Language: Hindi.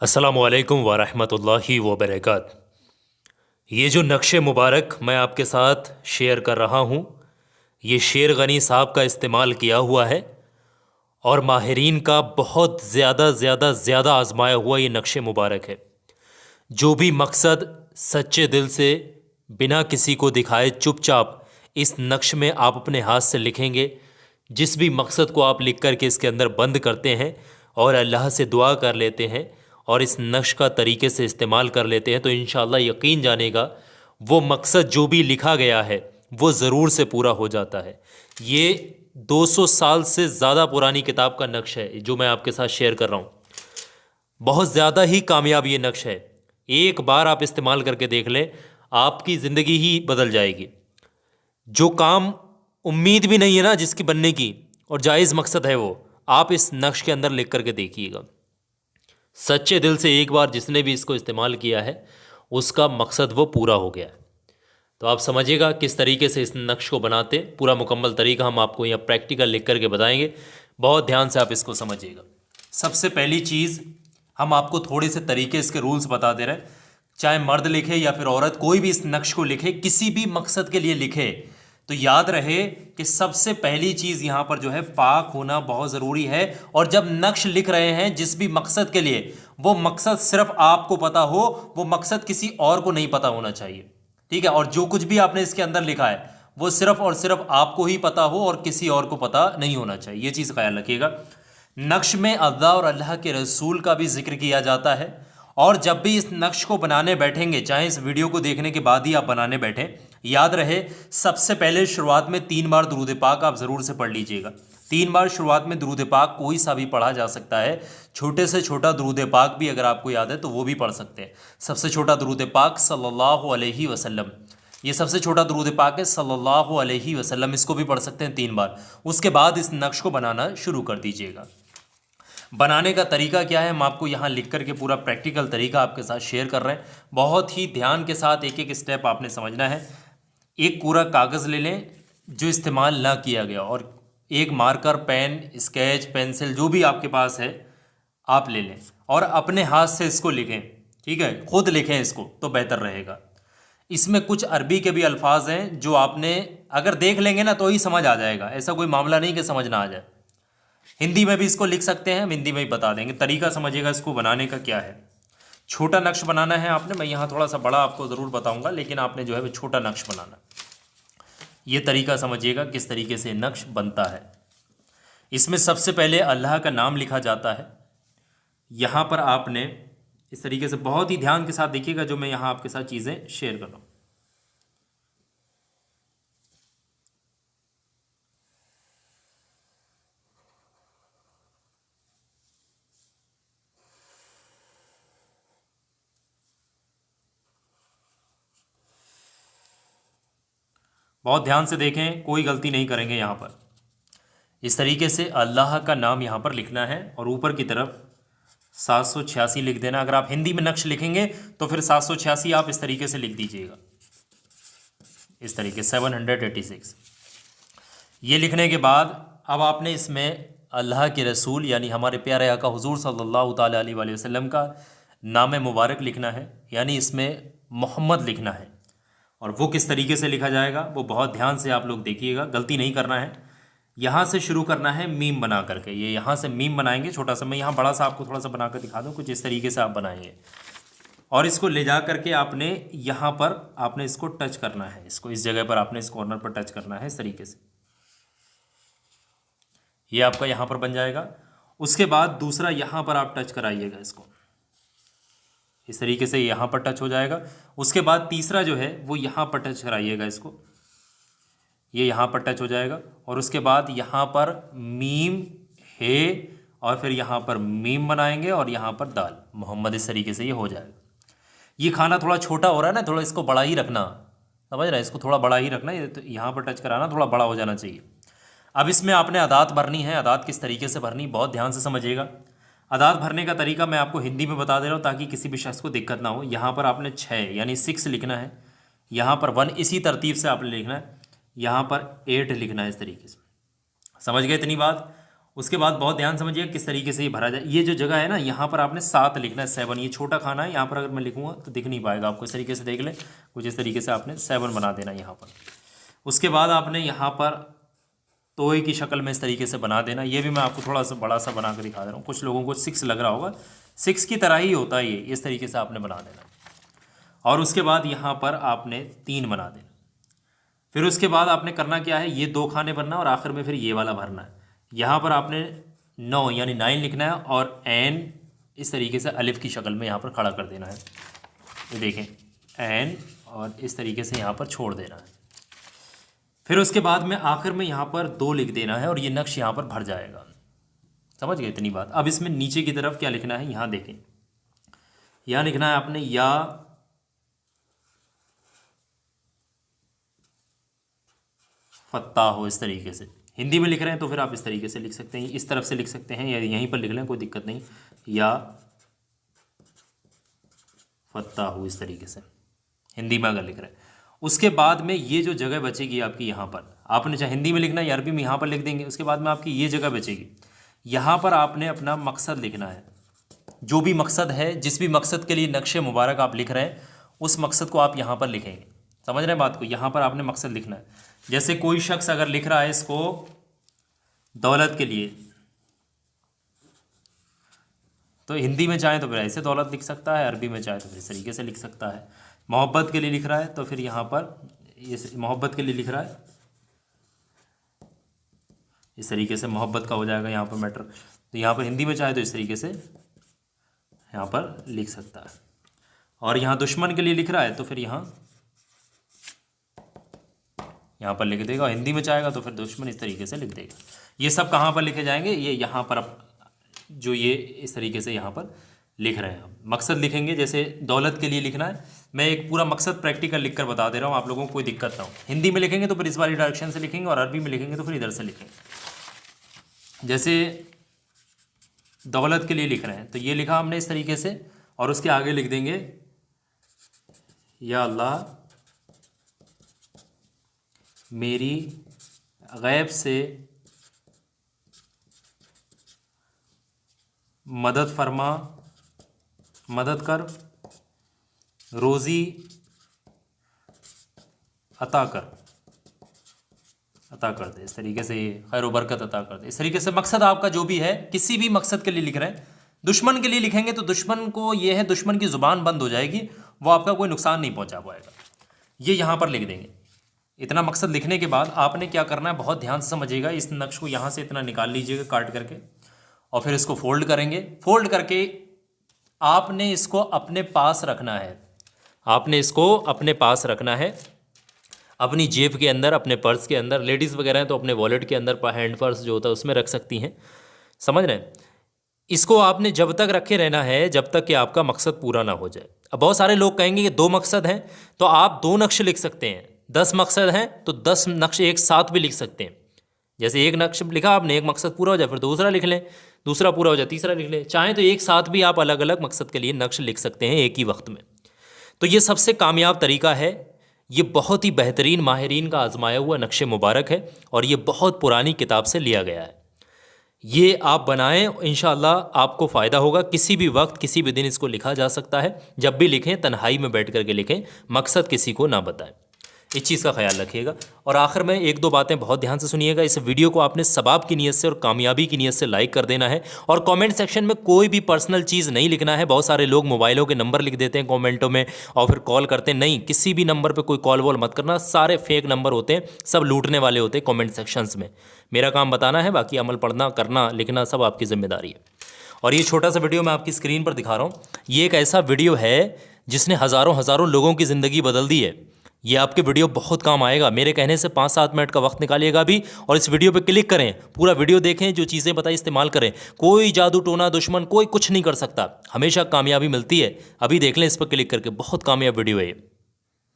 अस्सलामुअलैकुम वरहमतुल्लाहि वबरकात। ये जो नक्शे मुबारक मैं आपके साथ शेयर कर रहा हूँ, ये शेर गनी साहब का इस्तेमाल किया हुआ है और माहिरीन का बहुत ज़्यादा आजमाया हुआ ये नक्शे मुबारक है। जो भी मकसद सच्चे दिल से बिना किसी को दिखाए चुपचाप इस नक्श में आप अपने हाथ से लिखेंगे, जिस भी मकसद को आप लिख कर के इसके अंदर बंद करते हैं और अल्लाह से दुआ कर लेते हैं और इस नक्श का तरीके से इस्तेमाल कर लेते हैं, तो इंशाअल्लाह यकीन जानेगा वो मकसद जो भी लिखा गया है वो ज़रूर से पूरा हो जाता है। ये 200 साल से ज़्यादा पुरानी किताब का नक्श है जो मैं आपके साथ शेयर कर रहा हूँ। बहुत ज़्यादा ही कामयाब ये नक्श है। एक बार आप इस्तेमाल करके देख लें, आपकी ज़िंदगी ही बदल जाएगी। जो काम उम्मीद भी नहीं है ना जिसकी बनने की, और जायज़ मकसद है, वो आप इस नक्श के अंदर लिख करके देखिएगा। सच्चे दिल से एक बार जिसने भी इसको इस्तेमाल किया है उसका मकसद वो पूरा हो गया है। तो आप समझिएगा किस तरीके से इस नक्श को बनाते, पूरा मुकम्मल तरीका हम आपको यहाँ प्रैक्टिकल लिख करके बताएंगे। बहुत ध्यान से आप इसको समझिएगा। सबसे पहली चीज़, हम आपको थोड़े से तरीके, इसके रूल्स बता दे रहे हैं। चाहे मर्द लिखे या फिर औरत, कोई भी इस नक्श को लिखे, किसी भी मकसद के लिए लिखे, तो याद रहे कि सबसे पहली चीज़ यहाँ पर जो है पाक होना बहुत ज़रूरी है। और जब नक्श लिख रहे हैं जिस भी मकसद के लिए, वो मकसद सिर्फ आपको पता हो, वो मकसद किसी और को नहीं पता होना चाहिए। ठीक है। और जो कुछ भी आपने इसके अंदर लिखा है वो सिर्फ और सिर्फ आपको ही पता हो और किसी और को पता नहीं होना चाहिए। ये चीज़ ख्याल रखिएगा। नक्श में अल्लाह और अल्लाह के रसूल का भी जिक्र किया जाता है। और जब भी इस नक्श को बनाने बैठेंगे, चाहे इस वीडियो को देखने के बाद ही आप बनाने बैठें, याद रहे सबसे पहले शुरुआत में 3 बार दुरूद पाक आप ज़रूर से पढ़ लीजिएगा। 3 बार शुरुआत में दुरूद पाक कोई सा भी पढ़ा जा सकता है। छोटे से छोटा दुरूद पाक भी अगर आपको याद है तो वो भी पढ़ सकते हैं। सबसे छोटा दुरूद पाक सल्लल्लाहु अलैहि वसल्लम, ये सबसे छोटा दुरूद पाक है सल्लल्लाहु अलैहि वसल्लम, इसको भी पढ़ सकते हैं 3 बार। उसके बाद इस नक्श को बनाना शुरू कर दीजिएगा। बनाने का तरीका क्या है हम आपको यहाँ लिख करके पूरा प्रैक्टिकल तरीका आपके साथ शेयर कर रहे हैं। बहुत ही ध्यान के साथ एक एक स्टेप आपने समझना है। एक पूरा कागज़ ले लें जो इस्तेमाल ना किया गया, और एक मार्कर, पेन, स्केच, पेंसिल जो भी आपके पास है आप ले लें और अपने हाथ से इसको लिखें। ठीक है, खुद लिखें इसको तो बेहतर रहेगा। इसमें कुछ अरबी के भी अल्फाज हैं जो आपने अगर देख लेंगे ना तो ही समझ आ जाएगा। ऐसा कोई मामला नहीं कि समझ ना आ जाए। हिंदी में भी इसको लिख सकते हैं, हम हिंदी में ही बता देंगे। तरीका समझिएगा इसको बनाने का क्या है। छोटा नक्श बनाना है आपने, मैं यहाँ थोड़ा सा बड़ा आपको ज़रूर बताऊंगा, लेकिन आपने जो है वो छोटा नक्श बनाना। ये तरीका समझिएगा किस तरीके से नक्श बनता है। इसमें सबसे पहले अल्लाह का नाम लिखा जाता है। यहाँ पर आपने इस तरीके से बहुत ही ध्यान के साथ देखिएगा जो मैं यहाँ आपके साथ चीज़ें शेयर कर रहा हूँ। बहुत ध्यान से देखें, कोई गलती नहीं करेंगे यहाँ पर। इस तरीके से अल्लाह का नाम यहाँ पर लिखना है और ऊपर की तरफ 786 लिख देना। अगर आप हिंदी में नक्श लिखेंगे तो फिर 786 आप इस तरीके से लिख दीजिएगा। इस तरीके 786 ये लिखने के बाद अब आपने इसमें अल्लाह के रसूल यानी हमारे प्यारे आका हुजूर सल्लल्लाहु ताला अलैहि वसल्लम का नाम मुबारक लिखना है, यानी इसमें मोहम्मद लिखना है। और वो किस तरीके से लिखा जाएगा वो बहुत ध्यान से आप लोग देखिएगा, गलती नहीं करना है। यहाँ से शुरू करना है मीम बना करके, ये यहाँ से मीम बनाएंगे छोटा सा। मैं यहाँ बड़ा सा आपको थोड़ा सा बना कर दिखा दूँ, कुछ इस तरीके से आप बनाएंगे। और इसको ले जा करके आपने यहाँ पर आपने इसको टच करना है, इसको इस जगह पर आपने इस कॉर्नर पर टच करना है इस तरीके से। ये आपका यहाँ पर बन जाएगा। उसके बाद दूसरा यहाँ पर आप टच कराइएगा इसको, इस तरीके से यहाँ पर टच हो जाएगा। उसके बाद तीसरा जो है वो यहाँ पर टच कराइएगा इसको, ये यहाँ पर टच हो जाएगा। और उसके बाद यहाँ पर मीम है और फिर यहाँ पर मीम बनाएंगे और यहाँ पर दाल मोहम्मद, इस तरीके से ये हो जाएगा। ये खाना थोड़ा छोटा हो रहा है ना, थोड़ा इसको बड़ा ही रखना, समझ रहे हैं, इसको थोड़ा बड़ा ही रखना। ये तो यहाँ पर टच कराना, थोड़ा बड़ा हो जाना चाहिए। अब इसमें आपने अदात भरनी है। अदात किस तरीके से भरनी बहुत ध्यान से समझिएगा। अदात भरने का तरीका मैं आपको हिंदी में बता दे रहा हूँ ताकि किसी भी शख्स को दिक्कत ना हो। यहाँ पर आपने 6 यानी 6 लिखना है, यहाँ पर 1 इसी तरतीब से आपने लिखना है, यहाँ पर 8 लिखना है, इस तरीके से। समझ गए इतनी बात। उसके बाद बहुत ध्यान समझिए किस तरीके से ये भरा जाए। ये जो जगह है ना, यहाँ पर आपने 7 लिखना है, 7। ये छोटा खाना है, यहाँ पर अगर मैं लिखूँगा तो दिख नहीं पाएगा आपको। इस तरीके से देख लें, कुछ इस तरीके से आपने 7 बना देना यहाँ पर। उसके बाद आपने यहाँ पर तोय की शक्ल में इस तरीके से बना देना। ये भी मैं आपको थोड़ा सा बड़ा सा बना कर दिखा दे रहा हूँ। कुछ लोगों को 6 लग रहा होगा, 6 की तरह ही होता है ये। इस तरीके से आपने बना देना। और उसके बाद यहाँ पर आपने 3 बना देना। फिर उसके बाद आपने करना क्या है, ये 2 खाने भरना और आखिर में फिर ये वाला भरना है। यहाँ पर आपने 9 यानी 9 लिखना है और एन इस तरीके से अलिफ की शक्ल में यहाँ पर खड़ा कर देना है। ये देखें, एन, और इस तरीके से यहाँ पर छोड़ देना है। फिर उसके बाद में आखिर में यहाँ पर 2 लिख देना है और ये नक्श यहाँ पर भर जाएगा। समझ गए इतनी बात। अब इसमें नीचे की तरफ क्या लिखना है, यहाँ देखें, यहाँ लिखना है आपने या फत्ता हो। इस तरीके से हिंदी में लिख रहे हैं तो फिर आप इस तरीके से लिख सकते हैं, इस तरफ से लिख सकते हैं या यहीं पर लिख लें, कोई दिक्कत नहीं। या फत्ता हो इस तरीके से हिंदी में अगर लिख रहे हैं। उसके बाद में ये जो जगह बचेगी आपकी, यहाँ पर आपने चाहे हिंदी में लिखना है या अरबी में, यहाँ पर लिख देंगे। उसके बाद में आपकी ये जगह बचेगी, यहाँ पर आपने अपना मकसद लिखना है। जो भी मकसद है, जिस भी मकसद के लिए नक्शे मुबारक आप लिख रहे हैं, उस मकसद को आप यहाँ पर लिखेंगे। समझ रहे हैं बात को। यहाँ पर आपने मकसद लिखना है। जैसे कोई शख्स अगर लिख रहा है इसको दौलत के लिए, तो हिंदी में चाहे तो फिर ऐसे दौलत लिख सकता है, अरबी में चाहे तो फिर इस तरीके से लिख सकता है। मोहब्बत के लिए लिख रहा है तो फिर यहाँ पर इस मोहब्बत के लिए लिख रहा है, इस तरीके से मोहब्बत का हो जाएगा यहाँ पर मैटर। तो यहाँ पर हिंदी में चाहे तो इस तरीके से यहाँ पर लिख सकता है। और यहाँ दुश्मन के लिए लिख रहा है तो फिर यहाँ पर लिख देगा। हिंदी में चाहेगा तो फिर दुश्मन इस तरीके से लिख देगा। ये सब कहाँ पर लिखे जाएंगे, ये यहाँ पर जो ये इस तरीके से यहाँ पर लिख रहे हैं हम मकसद लिखेंगे। जैसे दौलत के लिए लिखना है, मैं एक पूरा मकसद प्रैक्टिकल लिखकर बता दे रहा हूँ, आप लोगों को कोई दिक्कत ना हो। हिंदी में लिखेंगे तो फिर इस वाली डायरेक्शन से लिखेंगे और अरबी में लिखेंगे तो फिर इधर से लिखेंगे। जैसे दौलत के लिए लिख रहे हैं तो ये लिखा हमने इस तरीके से, और उसके आगे लिख देंगे या अल्लाह मेरी गैब से मदद फरमा, मदद कर, रोज़ी अता कर दे। इस तरीके से खैर व बरकत अता कर दे। इस तरीके से मकसद आपका जो भी है, किसी भी मकसद के लिए लिख रहे हैं। दुश्मन के लिए लिखेंगे तो दुश्मन को ये है, दुश्मन की ज़ुबान बंद हो जाएगी, वो आपका कोई नुकसान नहीं पहुंचा पाएगा। ये यहाँ पर लिख देंगे। इतना मकसद लिखने के बाद आपने क्या करना है, बहुत ध्यान से समझिएगा। इस नक्श को यहाँ से इतना निकाल लीजिएगा काट करके, और फिर इसको फोल्ड करेंगे। फोल्ड करके आपने इसको अपने पास रखना है। आपने इसको अपने पास रखना है, अपनी जेब के अंदर, अपने पर्स के अंदर। लेडीज़ वगैरह हैं तो अपने वॉलेट के अंदर, हैंड पर्स जो होता है उसमें रख सकती हैं। समझ रहे हैं। इसको आपने जब तक रखे रहना है जब तक कि आपका मकसद पूरा ना हो जाए। अब बहुत सारे लोग कहेंगे कि 2 मकसद हैं तो आप 2 नक्श लिख सकते हैं। 10 मकसद हैं तो 10 नक्श एक साथ भी लिख सकते हैं। जैसे एक नक्श लिखा आपने, एक मकसद पूरा हो जाए फिर दूसरा लिख लें, दूसरा पूरा हो जाए तीसरा लिख लें। चाहें तो एक साथ भी आप अलग अलग मकसद के लिए नक्श लिख सकते हैं एक ही वक्त में। तो ये सबसे कामयाब तरीका है। ये बहुत ही बेहतरीन माहिरीन का आजमाया हुआ नक्श मुबारक है और ये बहुत पुरानी किताब से लिया गया है। ये आप बनाएं, इंशाअल्लाह आपको फ़ायदा होगा। किसी भी वक्त किसी भी दिन इसको लिखा जा सकता है। जब भी लिखें तन्हाई में बैठ करके लिखें, मकसद किसी को ना बताएं। इस चीज़ का ख्याल रखिएगा। और आखिर में 1-2 बातें बहुत ध्यान से सुनिएगा। इस वीडियो को आपने सवाब की नीयत से और कामयाबी की नीयत से लाइक कर देना है। और कमेंट सेक्शन में कोई भी पर्सनल चीज़ नहीं लिखना है। बहुत सारे लोग मोबाइलों के नंबर लिख देते हैं कमेंटों में और फिर कॉल करते हैं। नहीं, किसी भी नंबर पर कोई कॉल वॉल मत करना। सारे फेक नंबर होते हैं, सब लूटने वाले होते हैं कमेंट सेक्शंस में। मेरा काम बताना है, बाकी अमल पढ़ना, करना, लिखना सब आपकी जिम्मेदारी है। और ये छोटा सा वीडियो मैं आपकी स्क्रीन पर दिखा रहा हूँ। ये एक ऐसा वीडियो है जिसने हज़ारों लोगों की ज़िंदगी बदल दी है। ये आपके वीडियो बहुत काम आएगा। मेरे कहने से 5-7 मिनट का वक्त निकालिएगा अभी और इस वीडियो पे क्लिक करें, पूरा वीडियो देखें, जो चीज़ें बताई इस्तेमाल करें। कोई जादू टोना दुश्मन कोई कुछ नहीं कर सकता, हमेशा कामयाबी मिलती है। अभी देख लें इस पर क्लिक करके, बहुत कामयाब वीडियो है ये।